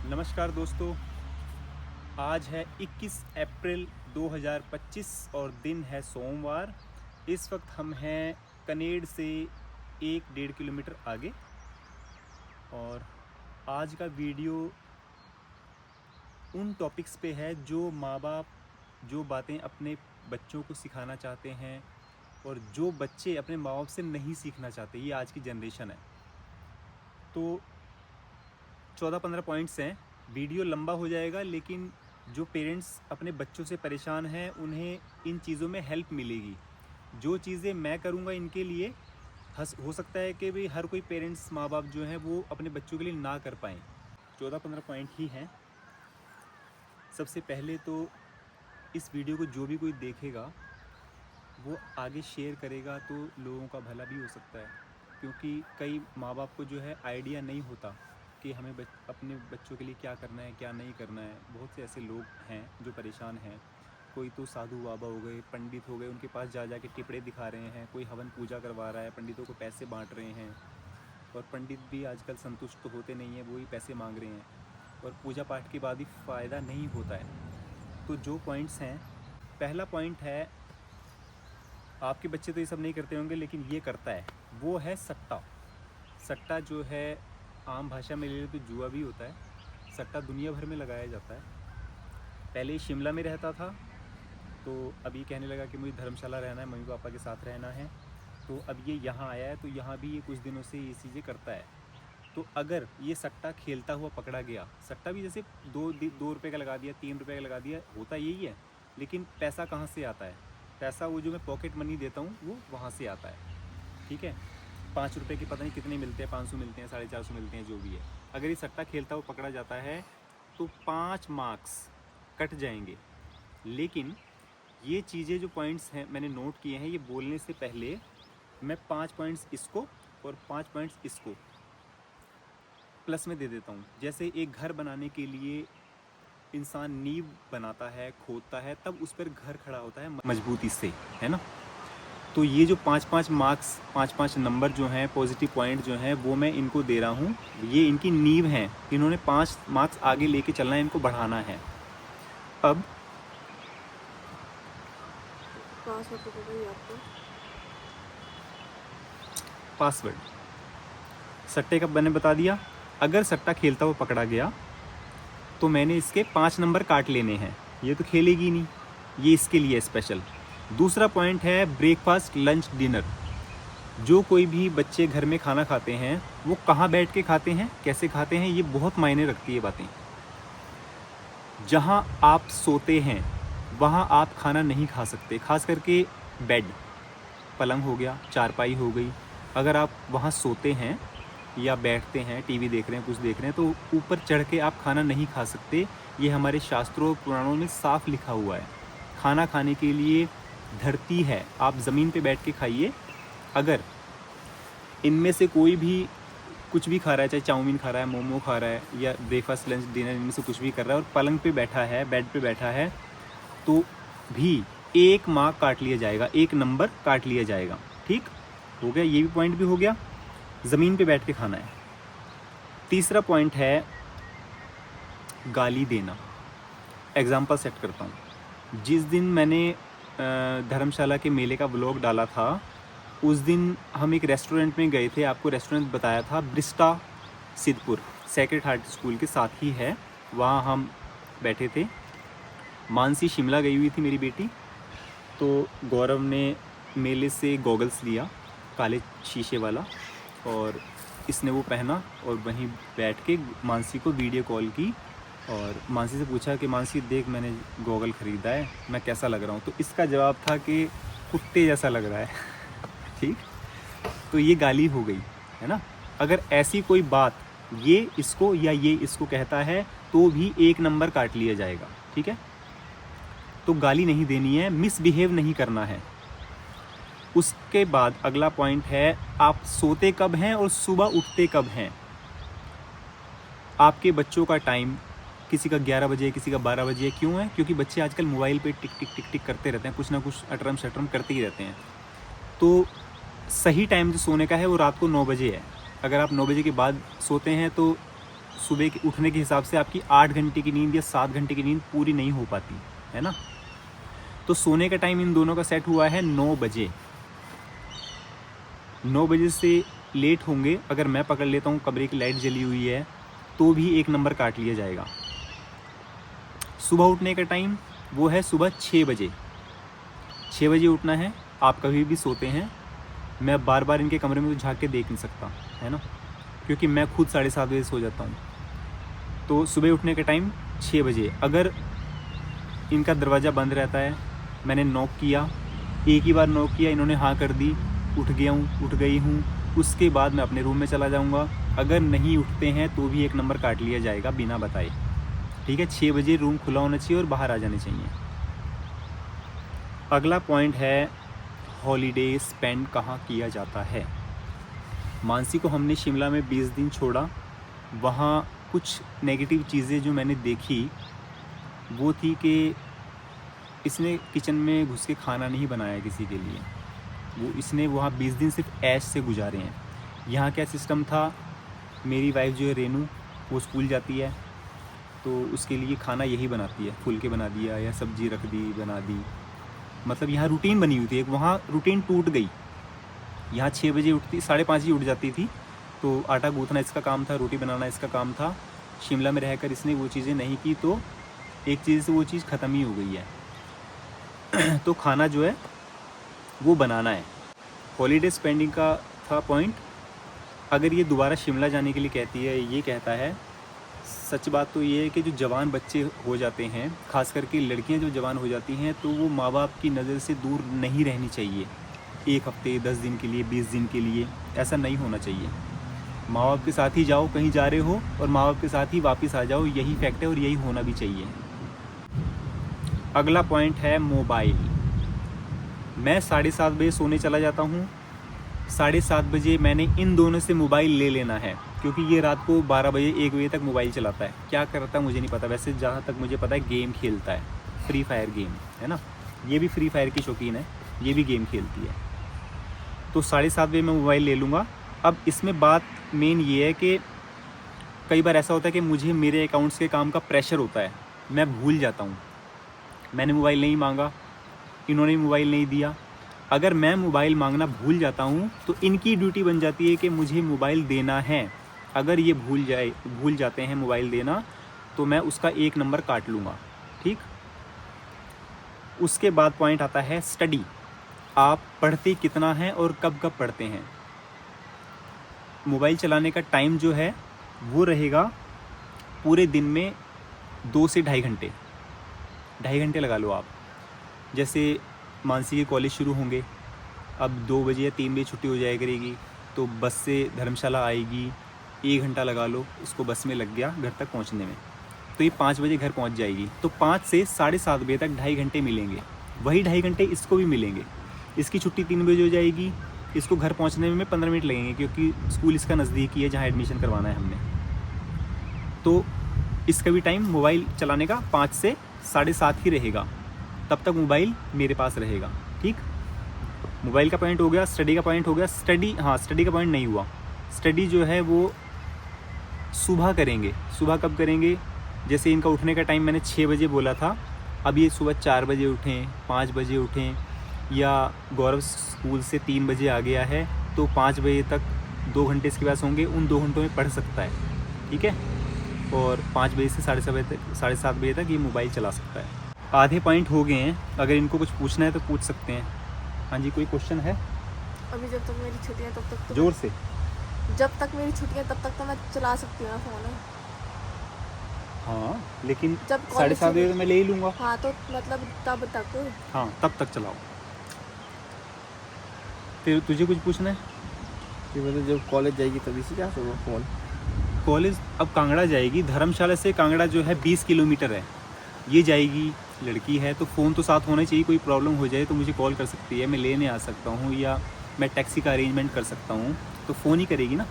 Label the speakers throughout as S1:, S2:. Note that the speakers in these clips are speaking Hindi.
S1: नमस्कार दोस्तों, आज है 21 अप्रैल 2025 और दिन है सोमवार। इस वक्त हम हैं कनेड से 1-1.5 किलोमीटर आगे और आज का वीडियो उन टॉपिक्स पे है जो माँ बाप जो बातें अपने बच्चों को सिखाना चाहते हैं और जो बच्चे अपने माँ बाप से नहीं सीखना चाहते। ये आज की जनरेशन है। तो 14-15 पॉइंट्स हैं। वीडियो लंबा हो जाएगा, लेकिन जो पेरेंट्स अपने बच्चों से परेशान हैं उन्हें इन चीज़ों में हेल्प मिलेगी। जो चीज़ें मैं करूँगा इनके लिए हो सकता है कि भाई हर कोई पेरेंट्स माँ बाप जो हैं वो अपने बच्चों के लिए ना कर पाएँ। 14-15 पॉइंट ही हैं। सबसे पहले तो इस वीडियो को जो भी कोई देखेगा वो आगे शेयर करेगा तो लोगों का भला भी हो सकता है, क्योंकि कई माँ बाप को जो है आइडिया नहीं होता कि हमें अपने बच्चों के लिए क्या करना है क्या नहीं करना है। बहुत से ऐसे लोग हैं जो परेशान हैं। कोई तो साधु बाबा हो गए, पंडित हो गए, उनके पास जा के टिपड़े दिखा रहे हैं। कोई हवन पूजा करवा रहा है, पंडितों को पैसे बांट रहे हैं और पंडित भी आजकल संतुष्ट तो होते नहीं हैं, वही पैसे मांग रहे हैं और पूजा पाठ के बाद भी फ़ायदा नहीं होता है। तो जो पॉइंट्स हैं, पहला पॉइंट है, आपके बच्चे तो ये सब नहीं करते होंगे लेकिन ये करता है, वो है सट्टा। सट्टा जो है आम भाषा में ले लो तो जुआ भी होता है। सट्टा दुनिया भर में लगाया जाता है। पहले शिमला में रहता था, तो अभी कहने लगा कि मुझे धर्मशाला रहना है, मम्मी पापा के साथ रहना है, तो अब ये यहाँ आया है, तो यहाँ भी ये कुछ दिनों से ये चीज़ें करता है। तो अगर ये सट्टा खेलता हुआ पकड़ा गया, सट्टा भी जैसे 2 रुपये का लगा दिया, 3 रुपये का लगा दिया, होता यही है, लेकिन पैसा कहाँ से आता है? पैसा वो जो मैं पॉकेट मनी देता हूँ वो वहाँ से आता है। ठीक है, 5 रुपये के पता नहीं कितने मिलते हैं, 500 मिलते हैं, 450 मिलते हैं, जो भी है। अगर ये सट्टा खेलता हुआ पकड़ा जाता है तो 5 मार्क्स कट जाएंगे। लेकिन ये चीज़ें जो पॉइंट्स हैं मैंने नोट किए हैं, ये बोलने से पहले मैं 5 पॉइंट्स इसको और 5 पॉइंट्स इसको प्लस में दे देता हूँ। जैसे एक घर बनाने के लिए इंसान नींव बनाता है, खोदता है, तब उस पर घर खड़ा होता है मजबूती से, है ना। तो ये जो 5-5 मार्क्स, 5-5 नंबर जो हैं, पॉजिटिव पॉइंट जो हैं, वो मैं इनको दे रहा हूँ। ये इनकी नींव हैं, इन्होंने 5 मार्क्स आगे लेके चलना है, इनको बढ़ाना है। अब पासवर्ड सट्टे का मैंने बता दिया। अगर सट्टा खेलता हुआ पकड़ा गया तो मैंने इसके 5 नंबर काट लेने हैं। ये तो खेलेगी नहीं, ये इसके लिए स्पेशल। दूसरा पॉइंट है ब्रेकफास्ट, लंच, डिनर। जो कोई भी बच्चे घर में खाना खाते हैं वो कहाँ बैठ के खाते हैं, कैसे खाते हैं, ये बहुत मायने रखती है बातें। जहाँ आप सोते हैं वहाँ आप खाना नहीं खा सकते, खास करके बेड, पलंग हो गया, चारपाई हो गई। अगर आप वहाँ सोते हैं या बैठते हैं, टीवी देख रहे हैं, कुछ देख रहे हैं, तो ऊपर चढ़ के आप खाना नहीं खा सकते। ये हमारे शास्त्रों और पुराणों में साफ लिखा हुआ है। खाना खाने के लिए धरती है, आप ज़मीन पे बैठ के खाइए। अगर इनमें से कोई भी कुछ भी खा रहा है, चाहे चाउमीन खा रहा है, मोमो खा रहा है, या ब्रेकफास्ट, लंच, डिनर, इनमें से कुछ भी कर रहा है और पलंग पे बैठा है, बेड पे बैठा है, तो भी 1 मार्क काट लिया जाएगा, 1 नंबर काट लिया जाएगा। ठीक हो गया, ये भी पॉइंट भी हो गया। ज़मीन पे बैठ के खाना है। तीसरा पॉइंट है गाली देना। एग्जाम्पल सेट करता हूँ। जिस दिन मैंने धर्मशाला के मेले का व्लॉग डाला था, उस दिन हम एक रेस्टोरेंट में गए थे। आपको रेस्टोरेंट बताया था, ब्रिस्टा सिद्धपुर, सेक्रेड हार्ट स्कूल के साथ ही है। वहाँ हम बैठे थे। मानसी शिमला गई हुई थी, मेरी बेटी। तो गौरव ने मेले से गॉगल्स लिया, काले शीशे वाला, और इसने वो पहना और वहीं बैठ के मानसी को वीडियो कॉल की और मानसी से पूछा कि मानसी देख, मैंने गॉगल ख़रीदा है, मैं कैसा लग रहा हूँ? तो इसका जवाब था कि कुत्ते जैसा लग रहा है। ठीक, तो ये गाली हो गई, है ना। अगर ऐसी कोई बात ये इसको या ये इसको कहता है तो भी 1 नंबर काट लिया जाएगा। ठीक है, तो गाली नहीं देनी है, मिसबिहेव नहीं करना है। उसके बाद अगला पॉइंट है, आप सोते कब हैं और सुबह उठते कब हैं। आपके बच्चों का टाइम किसी का 11 बजे, किसी का 12 बजे क्यों है? क्योंकि बच्चे आजकल मोबाइल पे टिक टिक टिक टिक करते रहते हैं, कुछ ना कुछ अटरम शटरम करते ही रहते हैं। तो सही टाइम जो सोने का है वो रात को 9 बजे है। अगर आप 9 बजे के बाद सोते हैं तो सुबह के उठने के हिसाब से आपकी 8 घंटे की नींद या 7 घंटे की नींद पूरी नहीं हो पाती है ना। तो सोने का टाइम इन दोनों का सेट हुआ है 9 बजे। 9 बजे से लेट होंगे अगर मैं पकड़ लेता हूँ, कमरे की लाइट जली हुई है, तो भी 1 नंबर काट लिया जाएगा। सुबह उठने का टाइम वो है सुबह 6 बजे। 6 बजे उठना है। आप कभी भी सोते हैं, मैं बार बार इनके कमरे में तो झाँक के देख नहीं सकता है ना, क्योंकि मैं खुद 7:30 बजे सो जाता हूँ। तो सुबह उठने का टाइम 6 बजे। अगर इनका दरवाज़ा बंद रहता है, मैंने नॉक किया, एक ही बार नॉक किया, इन्होंने हाँ कर दी, उठ गया हूँ, उठ गई हूँ, उसके बाद मैं अपने रूम में चला जाऊँगा। अगर नहीं उठते हैं तो भी 1 नंबर काट लिया जाएगा बिना बताए, ठीक है। 6 बजे रूम खुला होना चाहिए और बाहर आ जाने चाहिए। अगला पॉइंट है हॉलीडे स्पेंड कहाँ किया जाता है। मानसी को हमने शिमला में 20 दिन छोड़ा। वहाँ कुछ नेगेटिव चीज़ें जो मैंने देखी वो थी कि इसने किचन में घुस के खाना नहीं बनाया किसी के लिए। वो इसने वहाँ 20 दिन सिर्फ ऐश से गुजारे हैं। यहाँ क्या सिस्टम था, मेरी वाइफ जो है रेनू, वो स्कूल जाती है तो उसके लिए खाना यही बनाती है, फुलके बना दिया या सब्जी रख दी, बना दी। मतलब यहाँ रूटीन बनी हुई थी, एक वहाँ रूटीन टूट गई। यहाँ 6 बजे उठती, 5:30 ही उठ जाती थी, तो आटा गूँथना इसका काम था, रोटी बनाना इसका काम था। शिमला में रहकर इसने वो चीज़ें नहीं की, तो एक चीज़ से वो चीज़ ख़त्म ही हो गई है। तो खाना जो है वो बनाना है। हॉलीडे स्पेंडिंग का था पॉइंट। अगर ये दोबारा शिमला जाने के लिए कहती है, ये कहता है, सच बात तो ये है कि जो जवान बच्चे हो जाते हैं, ख़ास करके लड़कियां जो जवान हो जाती हैं, तो वो माँ बाप की नज़र से दूर नहीं रहनी चाहिए। 1 हफ्ते, 10 दिन के लिए, 20 दिन के लिए, ऐसा नहीं होना चाहिए। माँ बाप के साथ ही जाओ, कहीं जा रहे हो, और माँ बाप के साथ ही वापस आ जाओ, यही फैक्ट है और यही होना भी चाहिए। अगला पॉइंट है मोबाइल। मैं 7:30 बजे सोने चला जाता हूँ। 7:30 बजे मैंने इन दोनों से मोबाइल ले लेना है, क्योंकि ये रात को 12 बजे 1 बजे तक मोबाइल चलाता है। क्या करता है मुझे नहीं पता, वैसे जहाँ तक मुझे पता है गेम खेलता है, फ्री फायर गेम है ना। ये भी फ्री फायर की शौकीन है, ये भी गेम खेलती है। तो 7:30 बजे मैं मोबाइल ले लूँगा। अब इसमें बात मेन ये है कि कई बार ऐसा होता है कि मुझे मेरे अकाउंट्स के काम का प्रेशर होता है, मैं भूल जाता हूँ। मैंने मोबाइल नहीं मांगा, इन्होंने मोबाइल नहीं दिया। अगर मैं मोबाइल मांगना भूल जाता हूँ तो इनकी ड्यूटी बन जाती है कि मुझे मोबाइल देना है। अगर ये भूल जाते हैं मोबाइल देना, तो मैं उसका 1 नंबर काट लूँगा, ठीक। उसके बाद पॉइंट आता है स्टडी। आप पढ़ते कितना हैं और कब कब पढ़ते हैं। मोबाइल चलाने का टाइम जो है वो रहेगा पूरे दिन में 2 से 2.5 घंटे, 2.5 घंटे लगा लो आप। जैसे मानसी के कॉलेज शुरू होंगे, अब 2 बजे या 3 बजे छुट्टी हो जाया करेगी, तो बस से धर्मशाला आएगी, 1 घंटा लगा लो उसको बस में लग गया घर तक पहुंचने में, तो ये 5 बजे घर पहुंच जाएगी। तो 5 से 7:30 बजे तक 2.5 घंटे मिलेंगे। वही 2.5 घंटे इसको भी मिलेंगे। इसकी छुट्टी 3 बजे हो जाएगी, इसको घर पहुंचने में 15 मिनट लगेंगे, क्योंकि स्कूल इसका नज़दीक ही है जहाँ एडमिशन करवाना है हमने। तो इसका भी टाइम मोबाइल चलाने का 5 से 7:30 ही रहेगा, तब तक मोबाइल मेरे पास रहेगा, ठीक। मोबाइल का पॉइंट हो गया। स्टडी का पॉइंट हो गया। स्टडी का पॉइंट नहीं हुआ। स्टडी जो है वो सुबह करेंगे। सुबह कब करेंगे, जैसे इनका उठने का टाइम मैंने 6 बजे बोला था, अब ये सुबह 4 बजे उठें, 5 बजे उठें, या गौरव स्कूल से 3 बजे आ गया है तो 5 बजे तक 2 घंटे इसके पास होंगे, उन 2 घंटों में पढ़ सकता है, ठीक है। और 5 बजे से 7:30 बजे तक ये मोबाइल चला सकता है। आधे पॉइंट हो गए हैं, अगर इनको कुछ पूछना है तो पूछ सकते हैं। हाँ जी, कोई क्वेश्चन है।
S2: अभी जब तक मेरी छुट्टियां तब तक तो
S1: जोर से।
S2: जब तक मेरी छुट्टियां तब तक तो मैं चला सकती हूँ ना फ़ोन।
S1: हाँ, लेकिन
S2: जब
S1: 7:30 बजे तो मैं ले ही लूँगा।
S2: हाँ, तो मतलब तब तक।
S1: हाँ, तब तक चलाओ। फिर तुझे कुछ पूछना है
S3: कि मतलब जब कॉलेज जाएगी तभी से क्या होगा फ़ोन।
S1: कॉलेज अब कांगड़ा जाएगी, धर्मशाला से कांगड़ा जो है 20 किलोमीटर है, ये जाएगी, लड़की है, तो फ़ोन तो साथ होना चाहिए। कोई प्रॉब्लम हो जाए तो मुझे कॉल कर सकती है, मैं लेने आ सकता हूँ, या मैं टैक्सी का अरेंजमेंट कर सकता हूँ। तो फ़ोन ही करेगी ना।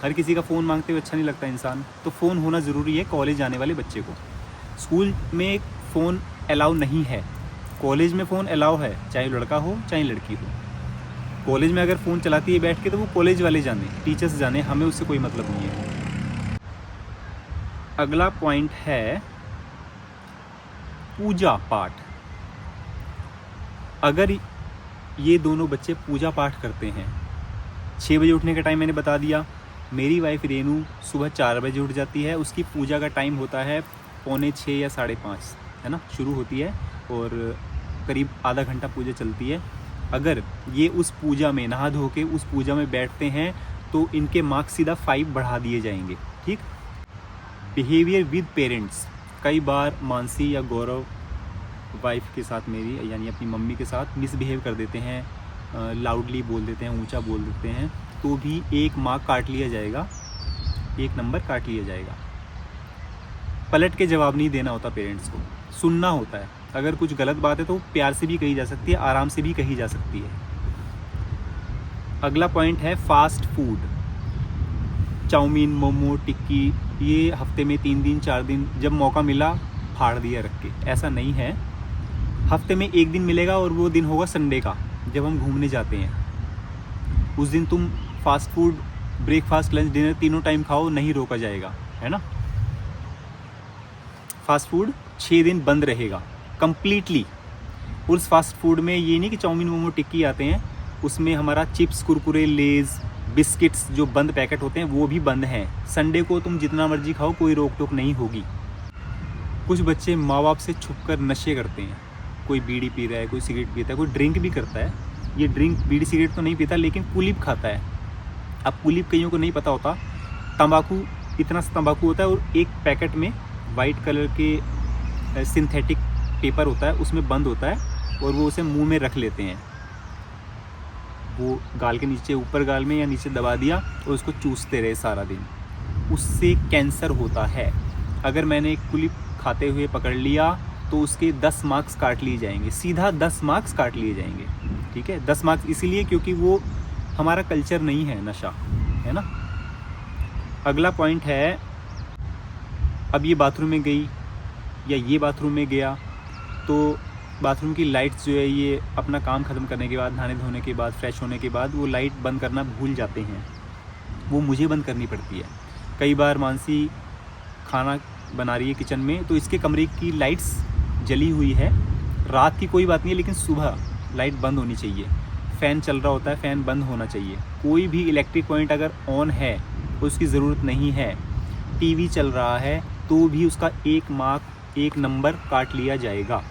S1: हर किसी का फ़ोन मांगते हुए अच्छा नहीं लगता इंसान, तो फ़ोन होना ज़रूरी है कॉलेज जाने वाले बच्चे को। स्कूल में फ़ोन अलाउ नहीं है, कॉलेज में फ़ोन अलाउ है, चाहे लड़का हो चाहे लड़की हो। कॉलेज में अगर फ़ोन चलाती है बैठ के तो वो कॉलेज वाले जाने, टीचर्स जाने, हमें उससे कोई मतलब नहीं है। अगला पॉइंट है पूजा पाठ। अगर ये दोनों बच्चे पूजा पाठ करते हैं, 6 बजे उठने का टाइम मैंने बता दिया। मेरी वाइफ रेनू सुबह 4 बजे उठ जाती है। उसकी पूजा का टाइम होता है 5:45 या 5:30, है ना, शुरू होती है और करीब आधा घंटा पूजा चलती है। अगर ये उस पूजा में नहा धो के उस पूजा में बैठते हैं तो इनके मार्क्स सीधा 5 बढ़ा दिए जाएंगे। ठीक। Behaviour with parents. कई बार मानसी या गौरव वाइफ के साथ मेरी यानी अपनी मम्मी के साथ मिसबिहेव कर देते हैं, लाउडली बोल देते हैं, ऊंचा बोल देते हैं, तो भी 1 मार्क काट लिया जाएगा, 1 नंबर काट लिया जाएगा। पलट के जवाब नहीं देना होता पेरेंट्स को, सुनना होता है। अगर कुछ गलत बात है तो प्यार से भी कही जा सकती है, आराम से भी कही जा सकती है। अगला पॉइंट है फास्ट फूड। चाउमीन, मोमो, टिक्की, ये हफ्ते में 3 दिन 4 दिन जब मौका मिला फाड़ दिया रख के। ऐसा नहीं है। हफ्ते में 1 दिन मिलेगा और वो दिन होगा संडे का, जब हम घूमने जाते हैं। उस दिन तुम fast food, breakfast, lunch, dinner तीनों टाइम खाओ, नहीं रोका जाएगा, है ना। फास्ट फूड 6 दिन बंद रहेगा कंप्लीटली। उस फास्ट फूड में ये नहीं कि चाउमीन, मोमो, टिक्की आते हैं, उसमें हमारा चिप्स, कुरकुरे, लेज़, बिस्किट्स जो बंद पैकेट होते हैं वो भी बंद हैं। संडे को तुम जितना मर्जी खाओ, कोई रोक टोक नहीं होगी। कुछ बच्चे माँ बाप से छुपकर नशे करते हैं। कोई बीड़ी पी रहा है, कोई सिगरेट पीता है, कोई ड्रिंक भी करता है। ये ड्रिंक, बीड़ी, सिगरेट तो नहीं पीता लेकिन कुलीप खाता है। अब कुलीप कईयों को नहीं पता होता, तंबाकू, इतना सा तंबाकू होता है और एक पैकेट में वाइट कलर के सिंथेटिक पेपर होता है, उसमें बंद होता है और वो उसे मुंह में रख लेते हैं। वो गाल के नीचे, ऊपर गाल में या नीचे दबा दिया और उसको चूसते रहे सारा दिन। उससे कैंसर होता है। अगर मैंने एक कुलीप खाते हुए पकड़ लिया तो उसके 10 मार्क्स काट लिए जाएंगे, सीधा 10 मार्क्स काट लिए जाएंगे। ठीक है, 10 मार्क्स इसीलिए क्योंकि वो हमारा कल्चर नहीं है नशा, है ना। अगला पॉइंट है, अब ये बाथरूम में गई या ये बाथरूम में गया तो बाथरूम की लाइट्स जो है ये अपना काम ख़त्म करने के बाद, नहाने धोने के बाद, फ्रेश होने के बाद वो लाइट बंद करना भूल जाते हैं। वो मुझे बंद करनी पड़ती है। कई बार मानसी खाना बना रही है किचन में तो इसके कमरे की लाइट्स जली हुई है, रात की कोई बात नहीं है लेकिन सुबह लाइट बंद होनी चाहिए। फ़ैन चल रहा होता है, फ़ैन बंद होना चाहिए। कोई भी इलेक्ट्रिक पॉइंट अगर ऑन है तो उसकी ज़रूरत नहीं है। टीवी चल रहा है तो भी उसका 1 मार्क, 1 नंबर काट लिया जाएगा।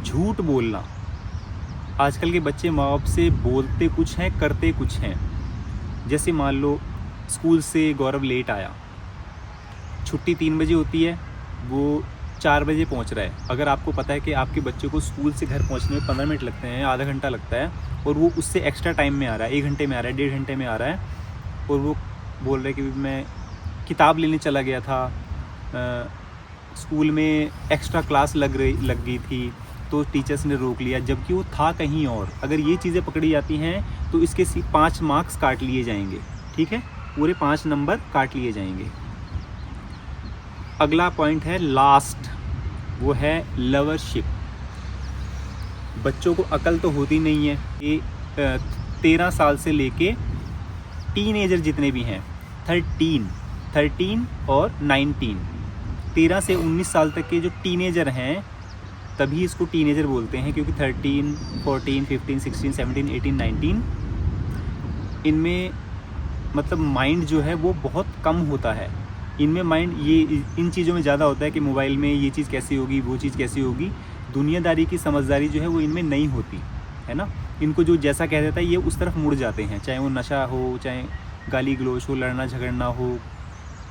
S1: झूठ बोलना। आजकल के बच्चे माँ बाप से बोलते कुछ हैं, करते कुछ हैं। जैसे मान लो स्कूल से गौरव लेट आया, छुट्टी 3 बजे होती है, वो 4 बजे पहुंच रहा है। अगर आपको पता है कि आपके बच्चे को स्कूल से घर पहुंचने में 15 मिनट लगते हैं, आधा घंटा लगता है, और वो उससे एक्स्ट्रा टाइम में आ रहा है, 1 घंटे में आ रहा है, 1.5 घंटे में आ रहा है, और वो बोल रहा है कि मैं किताब लेने चला गया था, स्कूल में एक्स्ट्रा क्लास लग गई थी तो टीचर्स ने रोक लिया, जबकि वो था कहीं और। अगर ये चीज़ें पकड़ी जाती हैं तो इसके 5 मार्क्स काट लिए जाएंगे। ठीक है, पूरे 5 नंबर काट लिए जाएंगे। अगला पॉइंट है लास्ट, वो है लवरशिप। बच्चों को अकल तो होती नहीं है कि 13 साल से लेके टीनेजर जितने भी हैं, 13 और 19, 13 से 19 साल तक के जो टीनेजर हैं तभी इसको टीनेजर बोलते हैं, क्योंकि 13, 14, 15, 16, 17, 18, 19 इनमें मतलब माइंड जो है वो बहुत कम होता है। इनमें माइंड ये इन चीज़ों में ज़्यादा होता है कि मोबाइल में ये चीज़ कैसी होगी, वो चीज़ कैसी होगी। दुनियादारी की समझदारी जो है वो इनमें नहीं होती है ना। इनको जो जैसा कह देता है ये उस तरफ मुड़ जाते हैं, चाहे वो नशा हो, चाहे गाली गलोच हो, लड़ना झगड़ना हो,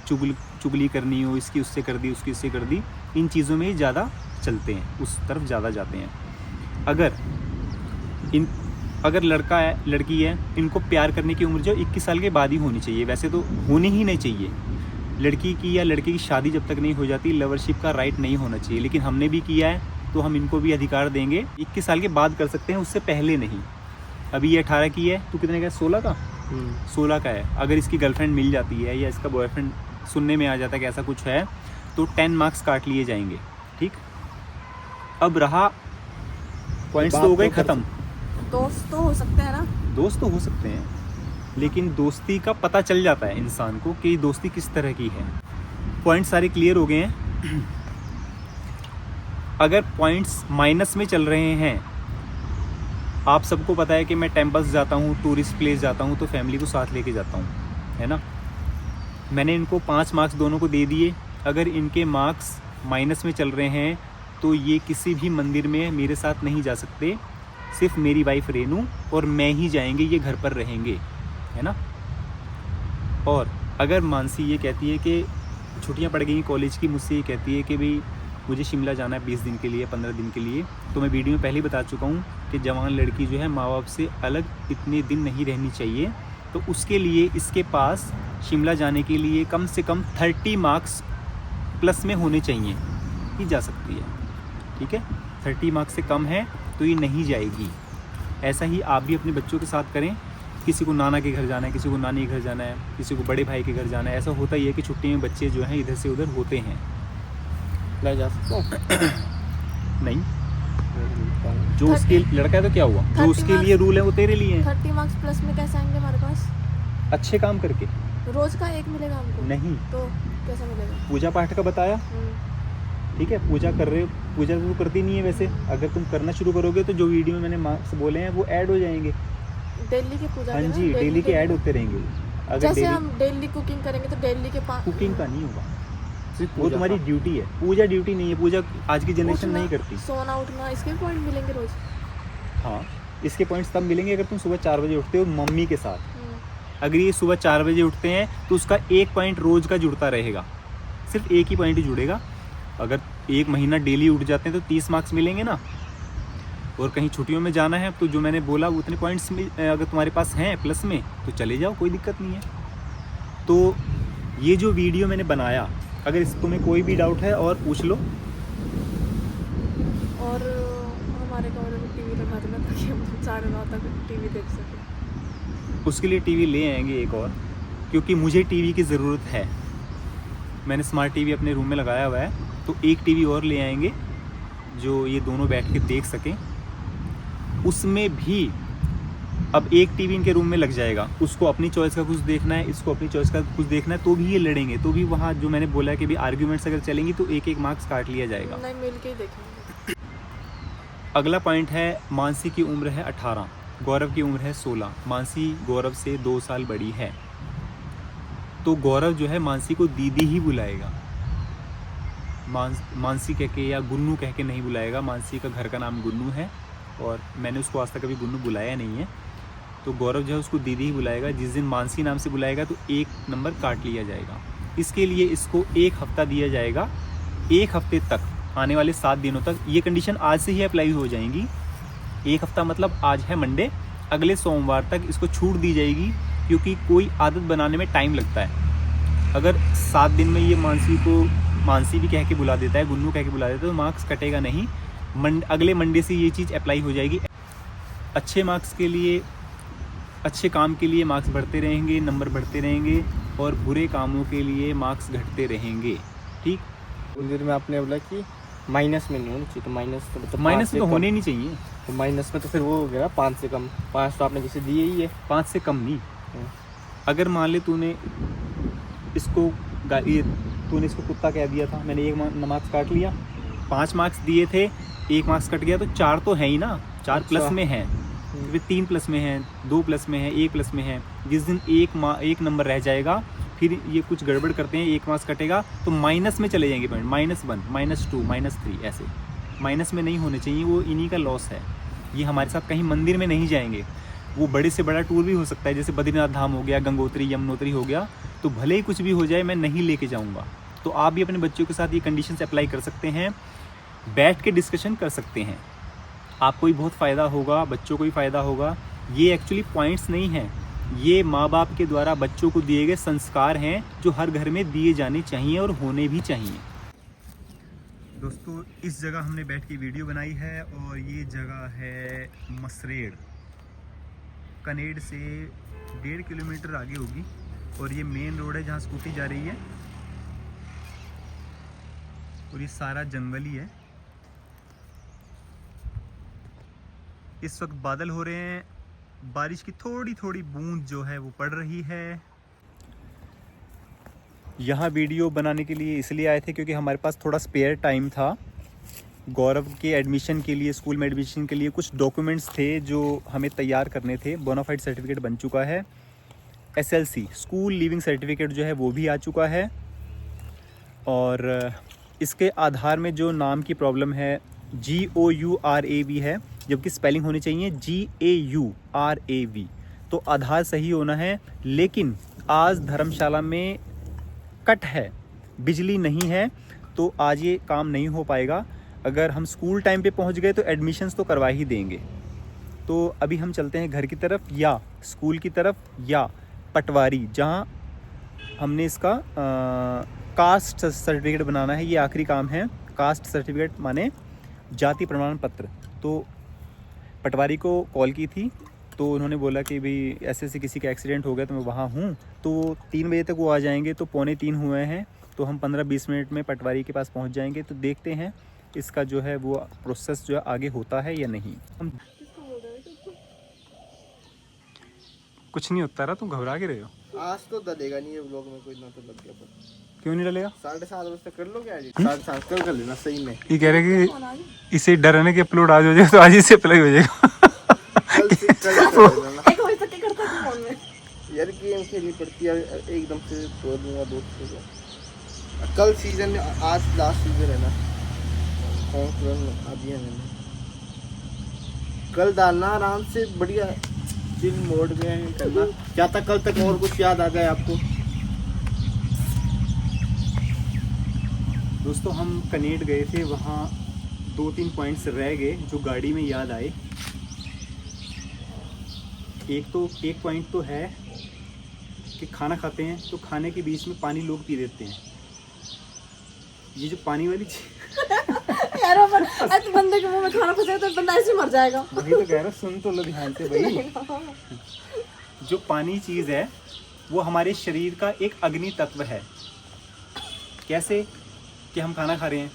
S1: चुगली करनी हो, इसकी उससे कर दी, उसकी इससे कर दी, इन चीज़ों में ही ज़्यादा चलते हैं, उस तरफ ज़्यादा जाते हैं। अगर लड़का है, लड़की है, इनको प्यार करने की उम्र जो 21 साल के बाद ही होनी चाहिए। वैसे तो होनी ही नहीं चाहिए। लड़की की या लड़के की शादी जब तक नहीं हो जाती, लवरशिप का राइट नहीं होना चाहिए। लेकिन हमने भी किया है तो हम इनको भी अधिकार देंगे। 21 साल के बाद कर सकते हैं, उससे पहले नहीं। अभी ये 18 की है, तो कितने का है? 16 का 16 का है। अगर इसकी गर्लफ्रेंड मिल जाती है या इसका बॉयफ्रेंड सुनने में आ जाता है कि ऐसा कुछ है, तो 10 मार्क्स काट लिए जाएंगे। ठीक, अब रहा पॉइंट्स तो हो गए ख़त्म।
S2: दोस्त तो हो सकते हैं ना,
S1: दोस्त तो हो सकते हैं, लेकिन दोस्ती का पता चल जाता है इंसान को कि दोस्ती किस तरह की है। पॉइंट सारे क्लियर हो गए हैं। अगर पॉइंट्स माइनस में चल रहे हैं, आप सबको पता है कि मैं टेम्पल्स जाता हूँ, टूरिस्ट प्लेस जाता हूँ, तो फैमिली को साथ लेके जाता हूँ, है ना। मैंने इनको 5 मार्क्स दोनों को दे दिए। अगर इनके मार्क्स माइनस में चल रहे हैं तो ये किसी भी मंदिर में मेरे साथ नहीं जा सकते। सिर्फ मेरी वाइफ रेनू और मैं ही जाएंगे, ये घर पर रहेंगे, है ना। और अगर मानसी ये कहती है कि छुट्टियां पड़ गई कॉलेज की, मुझसे ये कहती है कि भाई मुझे शिमला जाना है 20 दिन के लिए, 15 दिन के लिए, तो मैं वीडियो में पहले ही बता चुका हूँ कि जवान लड़की जो है माँ बाप से अलग इतने दिन नहीं रहनी चाहिए। तो उसके लिए इसके पास शिमला जाने के लिए कम से कम 30 मार्क्स प्लस में होने चाहिए, ही जा सकती है, ठीक है। 30 मार्क्स से कम है तो ये नहीं जाएगी। ऐसा ही आप भी अपने बच्चों के साथ करें। किसी को नाना के घर जाना है, किसी को नानी के घर जाना है, किसी को बड़े भाई के घर जाना है। ऐसा होता ही है कि छुट्टी में बच्चे जो हैं इधर से उधर होते हैं।
S3: मैं जा सकता हूँ?
S1: नहीं, जो उसके लड़का है तो क्या हुआ, जो उसके लिए रूल है वो तेरे लिए है।
S2: 30 मार्क्स प्लस में कैसे आएंगे हमारे पास?
S1: अच्छे काम करके।
S2: रोज का 1 मिलेगा हमको?
S1: नहीं,
S2: तो कैसे मिलेगा?
S1: पूजा पाठ का बताया, ठीक है। पूजा कर रहे हो, पूजा तो करती नहीं है वैसे। अगर तुम करना शुरू करोगे तो जो वीडियो में मैंने मार्क्स बोले हैं वो ऐड हो जाएंगे।
S2: डेली की पूजा
S1: हाँ
S2: के ना,
S1: जी, डेली के ऐड होते रहेंगे। अगर
S2: जैसे
S1: डेली
S2: हम डेली कुकिंग करेंगे तो डेली के 5
S1: कुकिंग का नहीं होगा,
S3: सिर्फ
S1: वो
S3: पूजा
S1: तुम्हारी
S3: का।
S1: ड्यूटी है। पूजा ड्यूटी नहीं है, पूजा आज की जनरेशन
S2: उठना,
S1: नहीं करती।
S2: सोना उठना, इसके पॉइंट मिलेंगे रोज।
S1: हाँ, इसके पॉइंट्स तब मिलेंगे अगर तुम सुबह 4 बजे उठते हो मम्मी के साथ। अगर ये सुबह 4 बजे उठते हैं तो उसका 1 पॉइंट रोज का जुड़ता रहेगा, सिर्फ 1 ही पॉइंट ही जुड़ेगा। अगर 1 महीना डेली उठ जाते हैं तो 30 मार्क्स मिलेंगे ना। और कहीं छुट्टियों में जाना है तो जो मैंने बोला उतने पॉइंट्स अगर तुम्हारे पास हैं प्लस में तो चले जाओ, कोई दिक्कत नहीं है। तो ये जो वीडियो मैंने बनाया, अगर इस तुम्हें कोई भी डाउट है और पूछ लो।
S2: और हमारे कमरे में टीवी लगा देना ताकि हम 9:30 तक टीवी देख सकें।
S1: उसके लिए टीवी ले आएंगे एक और, क्योंकि मुझे टीवी की ज़रूरत है। मैंने स्मार्ट टीवी अपने रूम में लगाया हुआ है, तो एक टीवी और ले आएंगे जो ये दोनों बैठ के देख सकें। उसमें भी अब एक टीवी इनके रूम में लग जाएगा, उसको अपनी चॉइस का कुछ देखना है, इसको अपनी चॉइस का कुछ देखना है, तो भी ये लड़ेंगे। तो भी वहाँ जो मैंने बोला कि भी आर्ग्यूमेंट्स अगर चलेंगी तो 1-1 मार्क्स काट लिया जाएगा।
S2: नहीं, मिल के ही देखेंगे।
S1: अगला पॉइंट है, मानसी की उम्र है 18, गौरव की उम्र है 16। मानसी गौरव से 2 साल बड़ी है, तो गौरव जो है मानसी को दीदी ही बुलाएगा। मानसी कह के या गुन्नू कह के नहीं बुलाएगा। मानसी का घर का नाम गुन्नू है और मैंने उसको आज तक कभी गुन्नू बुलाया नहीं है। तो गौरव जो है उसको दीदी ही बुलाएगा। जिस दिन मानसी नाम से बुलाएगा तो 1 नंबर काट लिया जाएगा। इसके लिए इसको 1 हफ्ता दिया जाएगा। 1 हफ्ते तक, आने वाले 7 दिनों तक, ये कंडीशन आज से ही अप्लाई हो जाएंगी। 1 हफ्ता मतलब आज है मंडे, अगले सोमवार तक इसको छूट दी जाएगी, क्योंकि कोई आदत बनाने में टाइम लगता है। अगर 7 दिन में ये मानसी को मानसी भी कह के बुला देता है, गुन्नू कह के बुला देता है, तो मार्क्स कटेगा नहीं। अगले मंडे से ये चीज़ अप्लाई हो जाएगी। अच्छे मार्क्स के लिए, अच्छे काम के लिए मार्क्स बढ़ते रहेंगे, नंबर बढ़ते रहेंगे, और बुरे कामों के लिए मार्क्स घटते रहेंगे, ठीक।
S3: मंदिर में आपने बोला कि माइनस में नहीं होनी चाहिए, तो माइनस तो मतलब
S1: माइनस में तो होने नहीं चाहिए।
S3: तो माइनस में तो फिर वो हो गया 5 से कम। 5 तो आपने जैसे दिए ही है।
S1: 5 से कम नहीं। अगर मान ले तूने इसको तूने इसको कुत्ता कह दिया था, मैंने 1 मार्क्स काट लिया, 5 मार्क्स दिए थे, 1 मार्क्स कट गया, तो 4 तो है ही ना। 4 प्लस में है, फिर 3 प्लस में है, 2 प्लस में है, 1 प्लस में है। जिस दिन 1 नंबर रह जाएगा, फिर ये कुछ गड़बड़ करते हैं, 1 मार्क्स कटेगा तो माइनस में चले जाएंगे पॉइंट। -1, -2, -3, ऐसे माइनस में नहीं होने चाहिए। वो इन्हीं का लॉस है। ये हमारे साथ कहीं मंदिर में नहीं जाएंगे। वो बड़े से बड़ा टूर भी हो सकता है, जैसे बद्रीनाथ धाम हो गया, गंगोत्री यमुनोत्री हो गया, तो भले ही कुछ भी हो जाए मैं नहीं लेके जाऊंगा। तो आप भी अपने बच्चों के साथ ये कंडीशंस अप्लाई कर सकते हैं, बैठ के डिस्कशन कर सकते हैं। आपको भी बहुत फ़ायदा होगा, बच्चों को भी फ़ायदा होगा। ये एक्चुअली पॉइंट्स नहीं हैं, ये माँ बाप के द्वारा बच्चों को दिए गए संस्कार हैं, जो हर घर में दिए जाने चाहिए और होने भी चाहिए। दोस्तों, इस जगह हमने बैठ के वीडियो बनाई है, और ये जगह है मसरेड़। कनेड से 1.5 किलोमीटर आगे होगी, और ये मेन रोड है जहाँ स्कूटी जा रही है, और ये सारा जंगल ही है। इस वक्त बादल हो रहे हैं, बारिश की थोड़ी थोड़ी बूंद जो है वो पड़ रही है। यहाँ वीडियो बनाने के लिए इसलिए आए थे क्योंकि हमारे पास थोड़ा स्पेयर टाइम था। गौरव के एडमिशन के लिए, स्कूल में एडमिशन के लिए कुछ डॉक्यूमेंट्स थे जो हमें तैयार करने थे। बोनाफाइड सर्टिफिकेट बन चुका है, SLC स्कूल लीविंग सर्टिफिकेट जो है वो भी आ चुका है, और इसके आधार में जो नाम की प्रॉब्लम है GOURAV है, जबकि स्पेलिंग होनी चाहिए GAURAV। तो आधार सही होना है, लेकिन आज धर्मशाला में कट है, बिजली नहीं है, तो आज ये काम नहीं हो पाएगा। अगर हम स्कूल टाइम पे पहुंच गए तो एडमिशन्स तो करवा ही देंगे। तो अभी हम चलते हैं घर की तरफ या स्कूल की तरफ या पटवारी, जहां हमने इसका कास्ट सर्टिफिकेट बनाना है। ये आखिरी काम है। कास्ट सर्टिफिकेट माने जाति प्रमाण पत्र। तो पटवारी को कॉल की थी, तो उन्होंने बोला कि भाई ऐसे किसी का एक्सीडेंट हो गया तो मैं वहाँ हूँ, तो 3 बजे तक वो आ जाएंगे। तो 2:45 हुए हैं, तो हम 15-20 मिनट में पटवारी के पास पहुँच जाएंगे। तो देखते हैं इसका जो है वो प्रोसेस जो है आगे होता है या नहीं। हम कुछ नहीं होता रहा, तुम घबरा के रहे हो।
S3: आज तो डलेगा नहीं ये व्लॉग में, कोई ना तो लग गया पर।
S1: क्यों नहीं डलेगा?
S3: 7:30 बजे तक कर लो क्या? 7:30 कल कर लेना सही में।
S1: ये कह रहे कि इसे डर है ना कि अपलोड आज हो जाएगा, तो आज इससे अप्लाई हो जाएगा।
S3: कल से कल कर लेना।
S2: एक बजे तक करता था फोन में
S3: यार गेम खेलनी पड़ती है, एकदम से तोड़ दूंगा दोस्तों को। कल सीजन में, आज लास्ट सीजन है ना, अभी है मैंने कल डालना आराम से बढ़िया चिल मोड में करना। क्या था कल तक और कुछ याद आ गया आपको?
S1: दोस्तों हम कनेट गए थे, वहाँ 2-3 पॉइंट्स रह गए जो गाड़ी में याद आए। एक पॉइंट तो है कि खाना खाते हैं तो खाने के बीच में पानी लोग पी देते हैं। ये जो पानी वाली
S2: यार अपन ऐसे बंदे के मुंह में खाना फंसेगा तो बंदा ऐसे मर जाएगा।
S1: वही तो कह रहा, सुन तो लो ध्यान से भाई। जो पानी चीज़ है वो हमारे शरीर का एक अग्नि तत्व है। कैसे कि हम खाना खा रहे हैं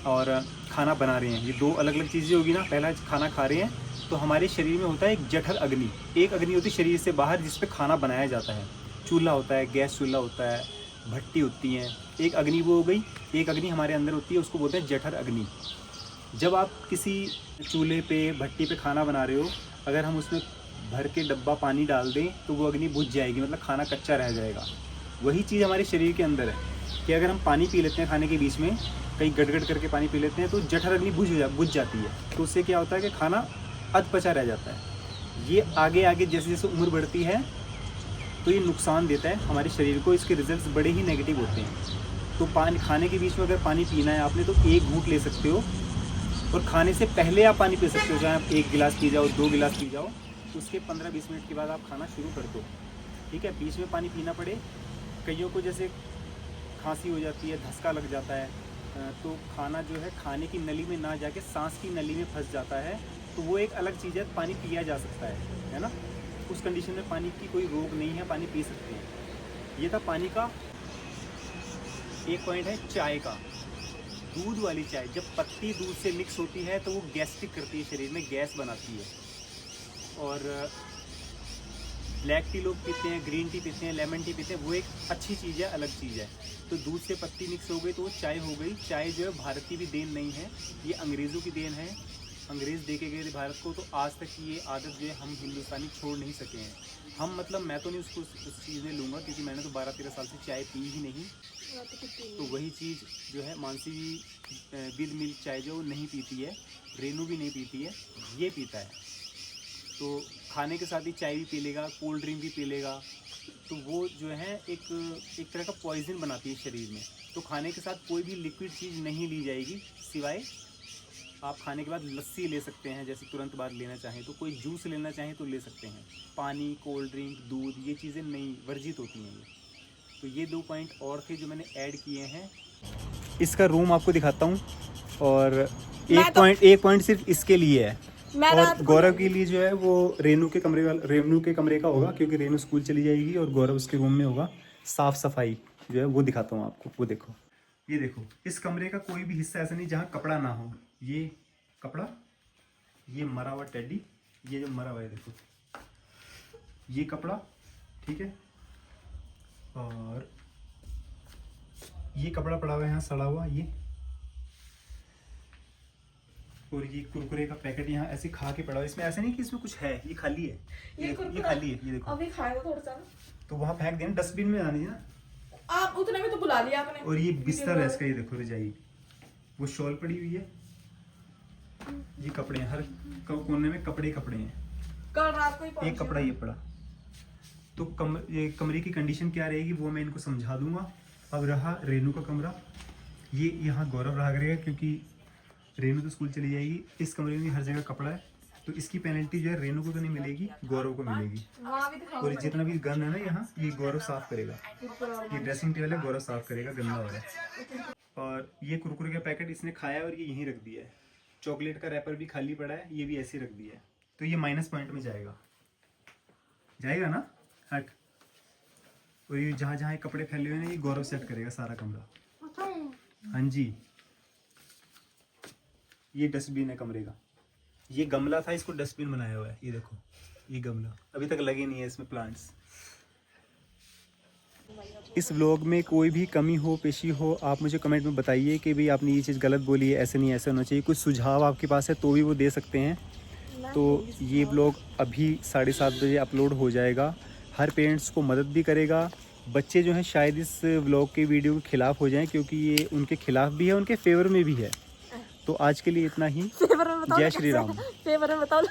S1: और खाना बना रहे हैं, ये 2 अलग अलग चीज़ें होगी ना। पहला खाना खा रहे हैं तो हमारे शरीर में होता है एक जठर अग्नि, एक अग्नि होती है शरीर से बाहर जिस पे खाना बनाया जाता है। चूल्हा होता है, गैस चूल्हा होता है, भट्टी होती हैं। एक अग्नि वो हो गई, एक अग्नि हमारे अंदर होती है, उसको बोलते हैं जठर अग्नि। जब आप किसी चूल्हे पे, भट्टी पे खाना बना रहे हो, अगर हम उसमें भर के डब्बा पानी डाल दें तो वो अग्नि बुझ जाएगी, मतलब खाना कच्चा रह जाएगा। वही चीज़ हमारे शरीर के अंदर है कि अगर हम पानी पी लेते हैं खाने के बीच में, कहीं गड़गड़ करके पानी पी लेते हैं तो जठर अग्नि बुझ जाती है। तो उससे क्या होता है कि खाना अधपचा रह जाता है। ये आगे आगे जैसे जैसे उम्र बढ़ती है तो ये नुकसान देता है हमारे शरीर को। इसके रिजल्ट्स बड़े ही नेगेटिव होते हैं। तो पानी खाने के बीच में अगर पानी पीना है आपने तो 1 घूंट ले सकते हो, और खाने से पहले आप पानी पी सकते हो, चाहे आप 1 गिलास पी जाओ, 2 गिलास पी जाओ। उसके 15-20 मिनट के बाद आप खाना शुरू कर दो, ठीक है। बीच में पानी पीना पड़े, कईयों को जैसे खांसी हो जाती है, धसका लग जाता है, तो खाना जो है खाने की नली में ना जाके सांस की नली में फंस जाता है, तो वो एक अलग चीज़ है। पानी पिया जा सकता है ना। उस कंडीशन में पानी की कोई रोक नहीं है, पानी पी सकते हैं। ये था पानी का। एक पॉइंट है चाय का। दूध वाली चाय, जब पत्ती दूध से मिक्स होती है तो वो गैस्ट्रिक करती है, शरीर में गैस बनाती है। और ब्लैक टी लोग पीते हैं, ग्रीन टी पीते हैं, लेमन टी पीते हैं, वो एक अच्छी चीज़ है, अलग चीज़ है। तो दूध से पत्ती मिक्स हो गई तो वो चाय हो गई। चाय जो है भारत की भी देन नहीं है, ये अंग्रेज़ों की देन है। अंग्रेज़ दे के गए थे भारत को, तो आज तक ये आदत जो है हम हिंदुस्तानी छोड़ नहीं सके हैं। हम मतलब मैं तो नहीं उसको उस चीज़ में लूँगा, क्योंकि मैंने तो 12-13 साल से चाय पी ही नहीं। तो वही चीज़ जो है मानसी भी विद मिल्क चाय जो नहीं पीती है, रेनू भी नहीं पीती है, ये पीता है। तो खाने के साथ ही चाय भी पी लेगा, कोल्ड ड्रिंक भी पी लेगा, तो वो जो है एक तरह का पॉइजन बनाती है शरीर में। तो खाने के साथ कोई भी लिक्विड चीज़ नहीं ली जाएगी, सिवाय आप खाने के बाद लस्सी ले सकते हैं, जैसे तुरंत बाद लेना चाहें तो। कोई जूस लेना चाहें तो ले सकते हैं। पानी, कोल्ड ड्रिंक, दूध, ये चीज़ें नहीं, वर्जित होती हैं ये। तो ये 2 पॉइंट और थे जो मैंने ऐड किए हैं। इसका रूम आपको दिखाता हूँ, और एक पॉइंट सिर्फ इसके लिए है, और गौरव के लिए जो है वो रेनू के कमरे का होगा, क्योंकि रेनू स्कूल चली जाएगी और गौरव उसके रूम में होगा। साफ सफाई जो है वो दिखाता हूँ आपको। वो देखो, ये देखो, इस कमरे का कोई भी हिस्सा ऐसा नहीं जहाँ कपड़ा ना हो। ये कपड़ा, ये मरा हुआ टेडी, ये जो मरा हुआ है देखो, ये कपड़ा, ठीक है। और ये कपड़ा पड़ा हुआ है यहाँ सड़ा हुआ ये, और ये कुरकुरे का पैकेट यहाँ ऐसे खा के पड़ा हुआ है। इसमें ऐसा नहीं कि इसमें कुछ है, ये खाली है, ये खाली है, ये देखो।
S2: अभी खाएगा थोड़ा सा,
S1: तो वहाँ फेंक देना, डस्टबिन में जानी है ना।
S2: आप उतने में तो बुला लिया आपने।
S1: और ये बिस्तर है इसका, ये देखो रजाई, वो शॉल पड़ी हुई है, ये कपड़े हैं, हर कोने में कपड़े कपड़े हैं।
S2: कल रात को ही
S1: एक कपड़ा ये पड़ा। तो ये कमरे की कंडीशन क्या रहेगी वो मैं इनको समझा दूंगा। अब रहा रेनू का कमरा, ये यहाँ गौरव रहा करेगा क्योंकि रेनू तो स्कूल चली जाएगी। इस कमरे में हर जगह कपड़ा है, तो इसकी पेनल्टी जो है रेनू को तो नहीं मिलेगी, गौरव को मिलेगी।
S2: वहाँ भी दिखाओ।
S1: और जितना भी गन है ना यहाँ, ये गौरव साफ करेगा। ये ड्रेसिंग टेबल है, गौरव साफ करेगा, गंदा हो रहा है। और ये कुरकुरे का पैकेट इसने खाया और ये यहीं रख दिया है। चॉकलेट का रैपर भी खाली पड़ा है, ये भी ऐसे रख दिया है। तो ये माइनस पॉइंट में जाएगा ना हट। और ये जहाँ जहाँ कपड़े फैले हुए हैं ये गौरव सेट करेगा सारा कमरा। हाँ जी, ये डस्टबिन है कमरे का। ये गमला था, इसको डस्टबिन बनाया हुआ है। ये देखो, ये गमला अभी तक लगे नहीं है इसमें प्लांट्स। इस व्लॉग में कोई भी कमी हो पेशी हो आप मुझे कमेंट में बताइए कि भाई आपने ये चीज़ गलत बोली है, ऐसे नहीं ऐसे होना चाहिए। कुछ सुझाव आपके पास है तो भी वो दे सकते हैं। तो ये व्लॉग अभी 7:30 बजे अपलोड हो जाएगा। हर पेरेंट्स को मदद भी करेगा। बच्चे जो हैं शायद इस व्लॉग के वीडियो के खिलाफ हो जाएं क्योंकि ये उनके खिलाफ भी है, उनके फेवर में भी है। तो आज के लिए इतना ही। जय श्री राम।
S2: फेवर में बताओ।